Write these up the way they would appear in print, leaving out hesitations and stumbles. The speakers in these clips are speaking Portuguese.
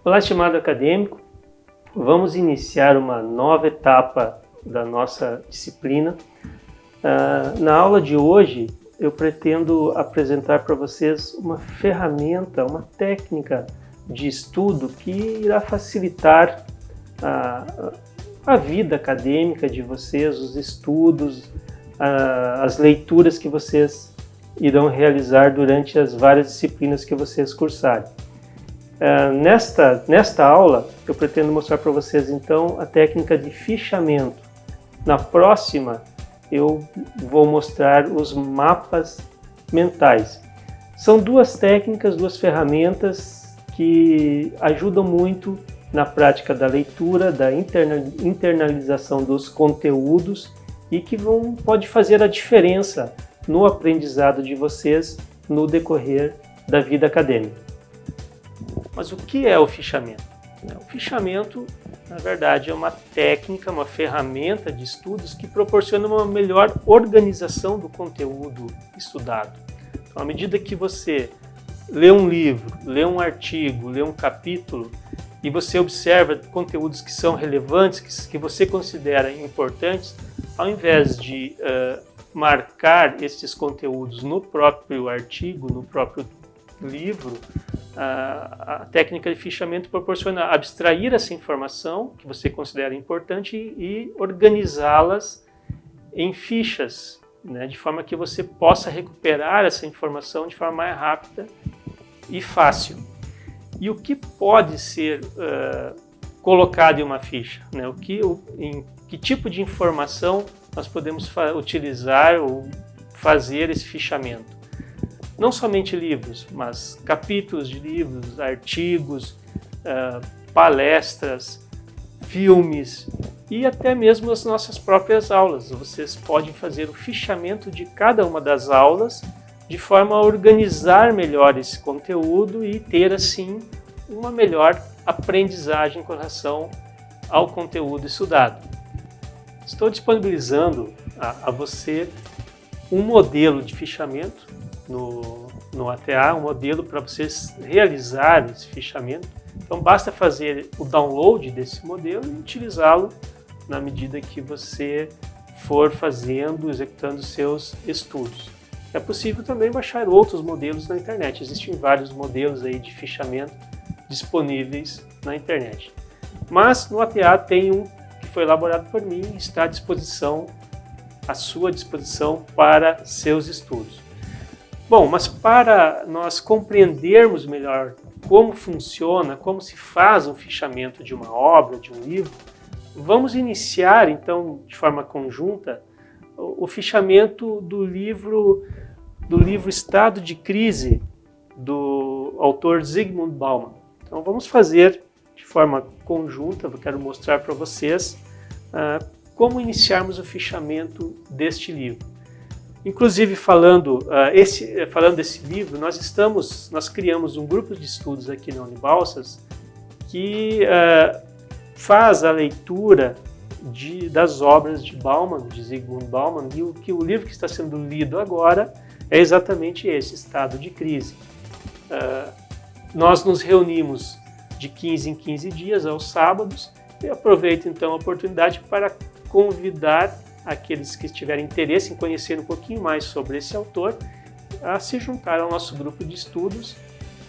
Olá, estimado acadêmico, vamos iniciar uma nova etapa da nossa disciplina. Na aula de hoje, eu pretendo apresentar para vocês uma ferramenta, uma técnica de estudo que irá facilitar a vida acadêmica de vocês, os estudos, as leituras que vocês irão realizar durante as várias disciplinas que vocês cursarem. Nesta aula, eu pretendo mostrar para vocês, então, a técnica de fichamento. Na próxima, eu vou mostrar os mapas mentais. São duas técnicas, duas ferramentas que ajudam muito na prática da leitura, da internalização dos conteúdos e que pode fazer a diferença no aprendizado de vocês no decorrer da vida acadêmica. Mas o que é o fichamento? O fichamento, na verdade, é uma técnica, uma ferramenta de estudos que proporciona uma melhor organização do conteúdo estudado. Então, à medida que você lê um livro, lê um artigo, lê um capítulo e você observa conteúdos que são relevantes, que você considera importantes, ao invés de marcar esses conteúdos no próprio artigo, no próprio livro, a técnica de fichamento proporciona abstrair essa informação que você considera importante e organizá-las em fichas, né, de forma que você possa recuperar essa informação de forma mais rápida e fácil. E o que pode ser colocado em uma ficha? Né? Em que tipo de informação nós podemos utilizar ou fazer esse fichamento? Não somente livros, mas capítulos de livros, artigos, palestras, filmes e até mesmo as nossas próprias aulas. Vocês podem fazer o fichamento de cada uma das aulas de forma a organizar melhor esse conteúdo e ter, assim, uma melhor aprendizagem com relação ao conteúdo estudado. Estou disponibilizando a você um modelo de fichamento no ATA, um modelo para vocês realizar esse fichamento. Então basta fazer o download desse modelo e utilizá-lo na medida que você for executando seus estudos. É possível também baixar outros modelos na internet. Existem vários modelos aí de fichamento disponíveis na internet. Mas no ATA tem um que foi elaborado por mim e está à sua disposição para seus estudos. Bom, mas para nós compreendermos melhor como funciona, como se faz um fichamento de uma obra, de um livro, vamos iniciar, então, de forma conjunta, o fichamento do livro Estado de Crise, do autor Zygmunt Bauman. Então, vamos fazer de forma conjunta, eu quero mostrar para vocês como iniciarmos o fichamento deste livro. Inclusive, falando desse livro, nós criamos um grupo de estudos aqui na Unibalsas que faz a leitura das obras de Bauman, de Zygmunt Bauman, e o livro que está sendo lido agora é exatamente esse, Estado de Crise. Nós nos reunimos de 15 em 15 dias, aos sábados, e aproveito então a oportunidade para convidar aqueles que tiverem interesse em conhecer um pouquinho mais sobre esse autor, a se juntar ao nosso grupo de estudos,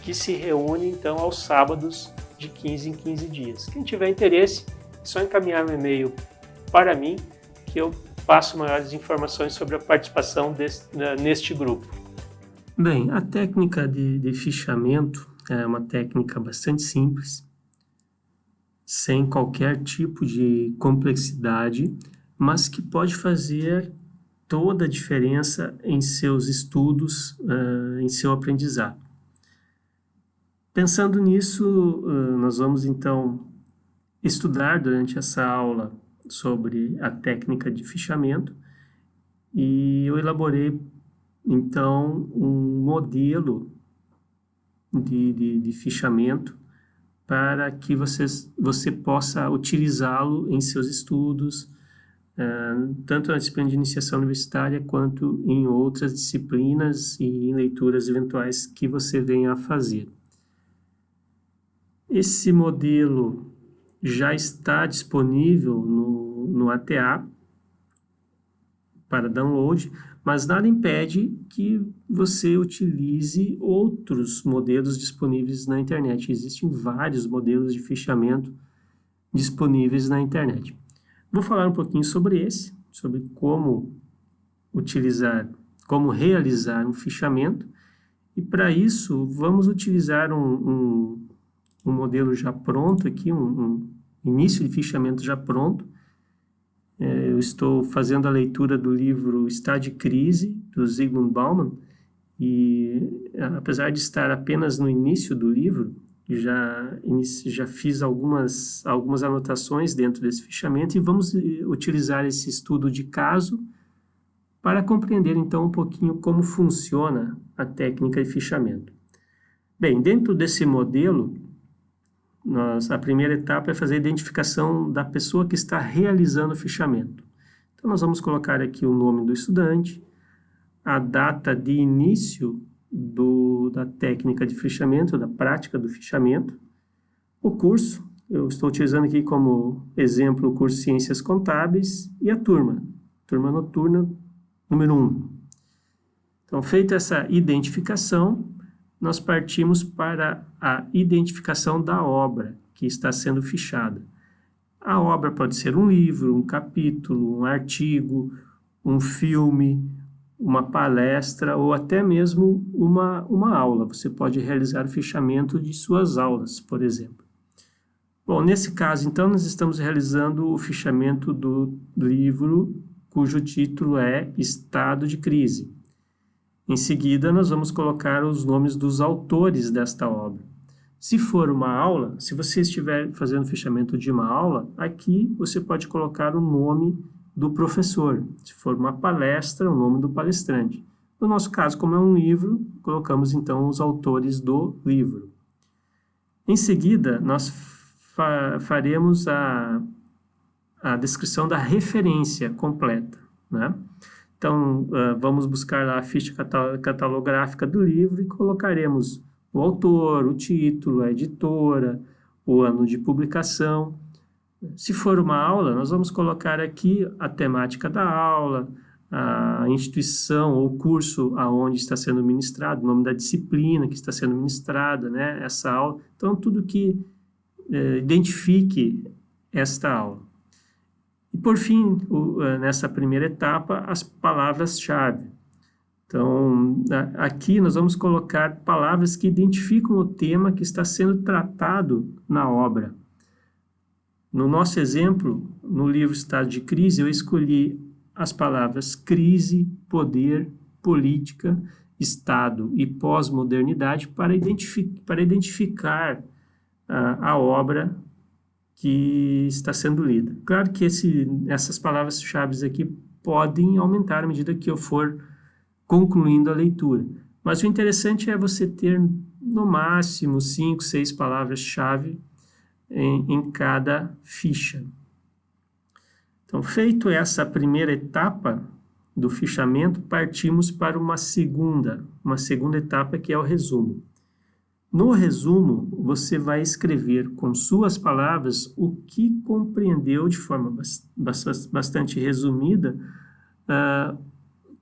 que se reúne então aos sábados de 15 em 15 dias. Quem tiver interesse, é só encaminhar um e-mail para mim, que eu passo maiores informações sobre a participação neste grupo. Bem, a técnica de fichamento é uma técnica bastante simples, sem qualquer tipo de complexidade, mas que pode fazer toda a diferença em seus estudos, em seu aprendizado. Pensando nisso, nós vamos então estudar durante essa aula sobre a técnica de fichamento e eu elaborei então um modelo de fichamento para que você possa utilizá-lo em seus estudos, tanto na disciplina de iniciação universitária quanto em outras disciplinas e em leituras eventuais que você venha a fazer. Esse modelo já está disponível no ATA para download, mas nada impede que você utilize outros modelos disponíveis na internet. Existem vários modelos de fichamento disponíveis na internet. Vou falar um pouquinho sobre esse, sobre como utilizar, como realizar um fichamento, e para isso vamos utilizar um modelo já pronto aqui, um início de fichamento já pronto. Eu estou fazendo a leitura do livro Estado de Crise, do Zygmunt Bauman, e apesar de estar apenas no início do livro, já fiz algumas anotações dentro desse fichamento e vamos utilizar esse estudo de caso para compreender então um pouquinho como funciona a técnica de fichamento. Bem, dentro desse modelo, a primeira etapa é fazer a identificação da pessoa que está realizando o fichamento. Então, nós vamos colocar aqui o nome do estudante, a data de início da técnica de fichamento, da prática do fichamento, o curso, eu estou utilizando aqui como exemplo o curso Ciências Contábeis, e a turma noturna número 1. Então, feita essa identificação, nós partimos para a identificação da obra que está sendo fichada. A obra pode ser um livro, um capítulo, um artigo, um filme, uma palestra ou até mesmo uma aula. Você pode realizar o fichamento de suas aulas, por exemplo. Bom, nesse caso, então, nós estamos realizando o fichamento do livro cujo título é Estado de Crise. Em seguida, nós vamos colocar os nomes dos autores desta obra. Se for uma aula, se você estiver fazendo o fichamento de uma aula, aqui você pode colocar o nome do professor. Se for uma palestra, o nome do palestrante. No nosso caso, como é um livro, colocamos então os autores do livro. Em seguida, nós faremos a descrição da referência completa, né? Então, vamos buscar lá a ficha catalográfica do livro e colocaremos o autor, o título, a editora, o ano de publicação. Se for uma aula, nós vamos colocar aqui a temática da aula, a instituição ou curso aonde está sendo ministrado, o nome da disciplina que está sendo ministrada, né, essa aula. Então, tudo que identifique esta aula. E, por fim, nessa primeira etapa, as palavras-chave. Então, aqui nós vamos colocar palavras que identificam o tema que está sendo tratado na obra. No nosso exemplo, no livro Estado de Crise, eu escolhi as palavras crise, poder, política, Estado e pós-modernidade para identificar a obra que está sendo lida. Claro que essas palavras-chave aqui podem aumentar à medida que eu for concluindo a leitura. Mas o interessante é você ter, no máximo, 5, 6 palavras-chave em cada ficha. Então, feito essa primeira etapa do fichamento, partimos para uma segunda etapa, que é o resumo. No resumo, você vai escrever com suas palavras o que compreendeu de forma bastante resumida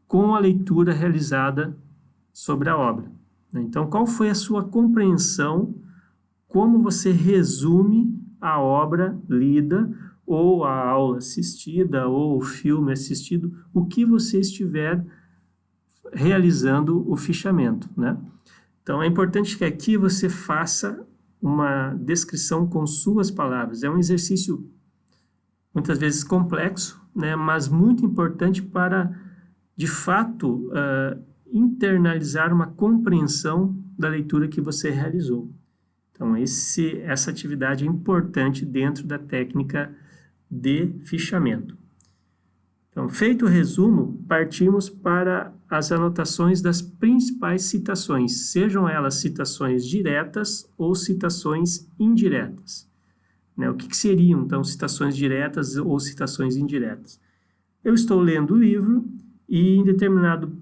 com a leitura realizada sobre a obra. Então, qual foi a sua compreensão, como você resume a obra lida, ou a aula assistida, ou o filme assistido, o que você estiver realizando o fichamento, né? Então, é importante que aqui você faça uma descrição com suas palavras. É um exercício, muitas vezes, complexo, né, mas muito importante para, de fato, internalizar uma compreensão da leitura que você realizou. Então, essa atividade é importante dentro da técnica de fichamento. Então, feito o resumo, partimos para as anotações das principais citações, sejam elas citações diretas ou citações indiretas. Né? O que seriam, então, citações diretas ou citações indiretas? Eu estou lendo o livro e, em determinado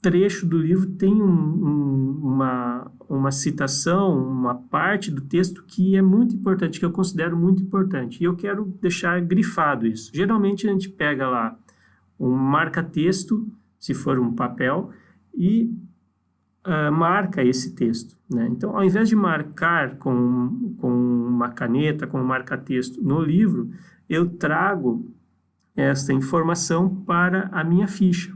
trecho do livro tem uma citação, uma parte do texto que é muito importante, que eu considero muito importante. E eu quero deixar grifado isso. Geralmente a gente pega lá um marca-texto, se for um papel, e marca esse texto, né? Então, ao invés de marcar com uma caneta, com um marca-texto no livro, eu trago esta informação para a minha ficha,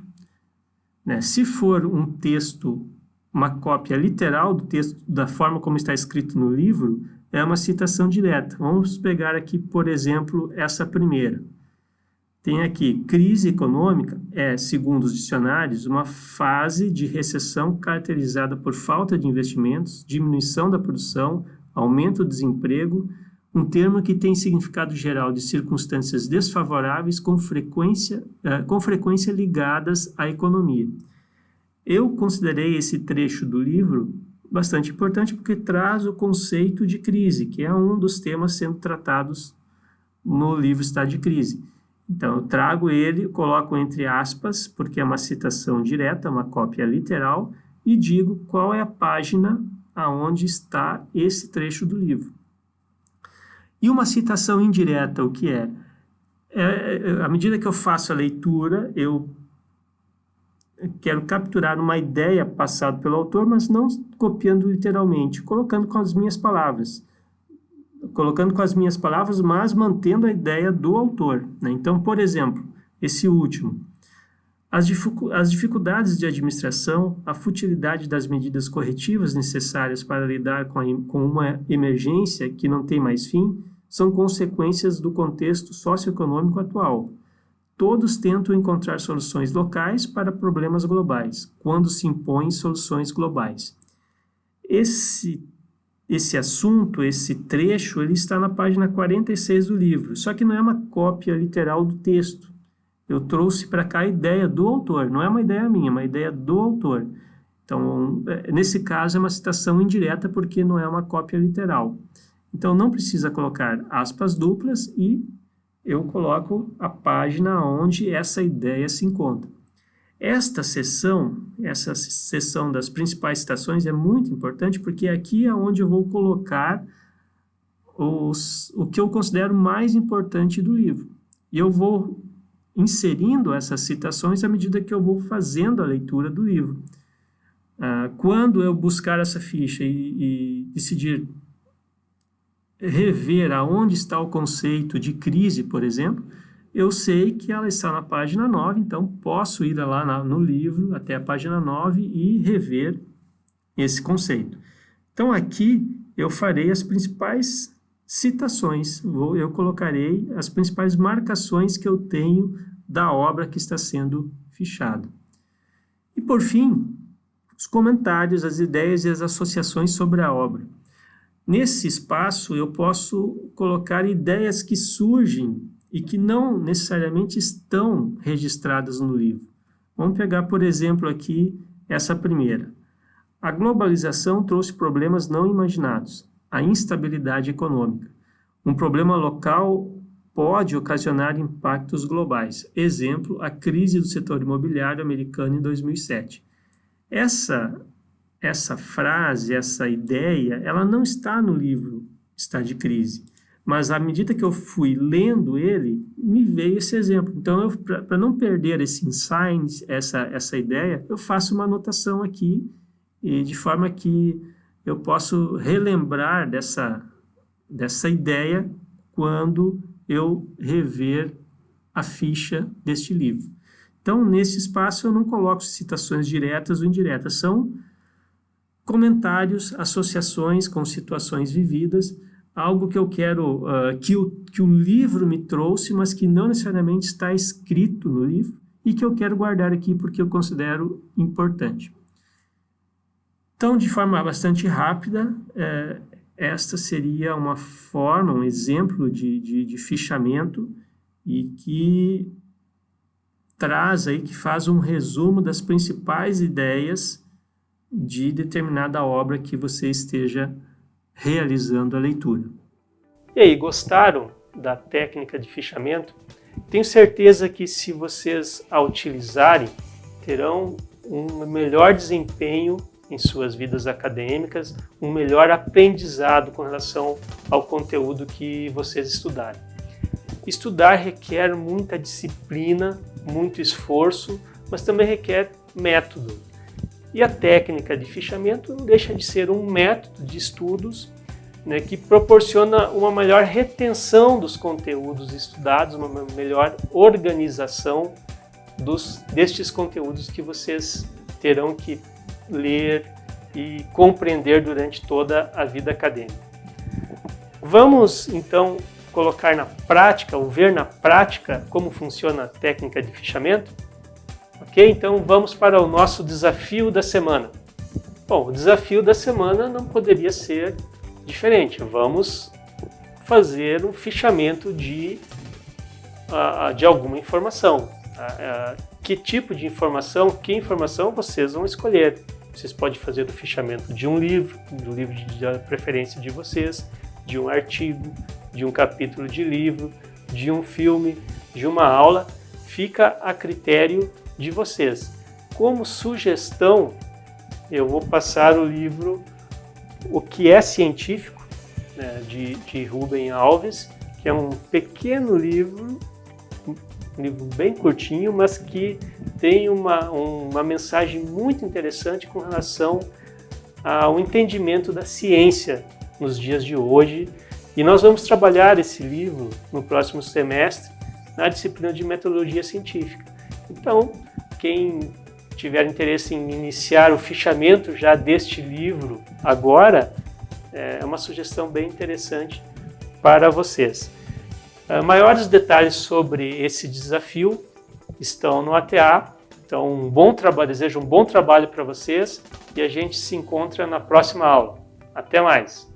né? Se for um texto, uma cópia literal do texto, da forma como está escrito no livro, é uma citação direta. Vamos pegar aqui, por exemplo, essa primeira. Tem aqui, crise econômica é, segundo os dicionários, uma fase de recessão caracterizada por falta de investimentos, diminuição da produção, aumento do desemprego, um termo que tem significado geral de circunstâncias desfavoráveis com frequência ligadas à economia. Eu considerei esse trecho do livro bastante importante porque traz o conceito de crise, que é um dos temas sendo tratados no livro Estado de Crise. Então, eu trago ele, coloco entre aspas, porque é uma citação direta, uma cópia literal, e digo qual é a página aonde está esse trecho do livro. E uma citação indireta, o que é? À medida que eu faço a leitura, eu quero capturar uma ideia passada pelo autor, mas não copiando literalmente, colocando com as minhas palavras. Mas mantendo a ideia do autor, né? Então, por exemplo, esse último. As dificuldades de administração, a futilidade das medidas corretivas necessárias para lidar com uma emergência que não tem mais fim, são consequências do contexto socioeconômico atual. Todos tentam encontrar soluções locais para problemas globais, quando se impõem soluções globais. Esse assunto, esse trecho, ele está na página 46 do livro, só que não é uma cópia literal do texto. Eu trouxe para cá a ideia do autor, não é uma ideia minha, é uma ideia do autor. Então, nesse caso, é uma citação indireta porque não é uma cópia literal. Então, não precisa colocar aspas duplas e eu coloco a página onde essa ideia se encontra. Essa seção das principais citações é muito importante porque aqui é onde eu vou colocar o que eu considero mais importante do livro. E eu vou inserindo essas citações à medida que eu vou fazendo a leitura do livro. Quando eu buscar essa ficha e decidir rever aonde está o conceito de crise, por exemplo, eu sei que ela está na página 9, então posso ir lá no livro até a página 9 e rever esse conceito. Então aqui eu farei as principais citações, eu colocarei as principais marcações que eu tenho da obra que está sendo fichada. E por fim, os comentários, as ideias e as associações sobre a obra. Nesse espaço eu posso colocar ideias que surgem e que não necessariamente estão registradas no livro. Vamos pegar, por exemplo, aqui essa primeira. A globalização trouxe problemas não imaginados. A instabilidade econômica. Um problema local pode ocasionar impactos globais. Exemplo, a crise do setor imobiliário americano em 2007. Essa frase, essa ideia, ela não está no livro Estado de Crise. Mas à medida que eu fui lendo ele, me veio esse exemplo. Então, para não perder esse insight, essa ideia, eu faço uma anotação aqui, e de forma que eu posso relembrar dessa ideia quando eu rever a ficha deste livro. Então, nesse espaço, eu não coloco citações diretas ou indiretas, são comentários, associações com situações vividas, algo que eu quero que o livro me trouxe, mas que não necessariamente está escrito no livro e que eu quero guardar aqui porque eu considero importante. Então, de forma bastante rápida, esta seria uma forma, um exemplo de fichamento e que traz aí, que faz um resumo das principais ideias de determinada obra que você esteja realizando a leitura. E aí, gostaram da técnica de fichamento? Tenho certeza que se vocês a utilizarem, terão um melhor desempenho em suas vidas acadêmicas, um melhor aprendizado com relação ao conteúdo que vocês estudarem. Estudar requer muita disciplina, muito esforço, mas também requer método. E a técnica de fichamento não deixa de ser um método de estudos, né, que proporciona uma melhor retenção dos conteúdos estudados, uma melhor organização destes conteúdos que vocês terão que ler e compreender durante toda a vida acadêmica. Vamos então colocar na prática, ou ver na prática como funciona a técnica de fichamento? Ok? Então vamos para o nosso desafio da semana. Bom, o desafio da semana não poderia ser diferente. Vamos fazer um fichamento de alguma informação. Que tipo de informação, que informação vocês vão escolher. Vocês podem fazer o fichamento de um livro, do livro de preferência de vocês, de um artigo, de um capítulo de livro, de um filme, de uma aula. Fica a critério de vocês. Como sugestão, eu vou passar o livro O que é Científico, né, de Rubem Alves, que é um pequeno livro, um livro bem curtinho, mas que tem uma mensagem muito interessante com relação ao entendimento da ciência nos dias de hoje. E nós vamos trabalhar esse livro no próximo semestre na disciplina de metodologia científica. Então, quem tiver interesse em iniciar o fichamento já deste livro agora, é uma sugestão bem interessante para vocês. Maiores detalhes sobre esse desafio estão no ATA. Então, desejo um bom trabalho para vocês e a gente se encontra na próxima aula. Até mais!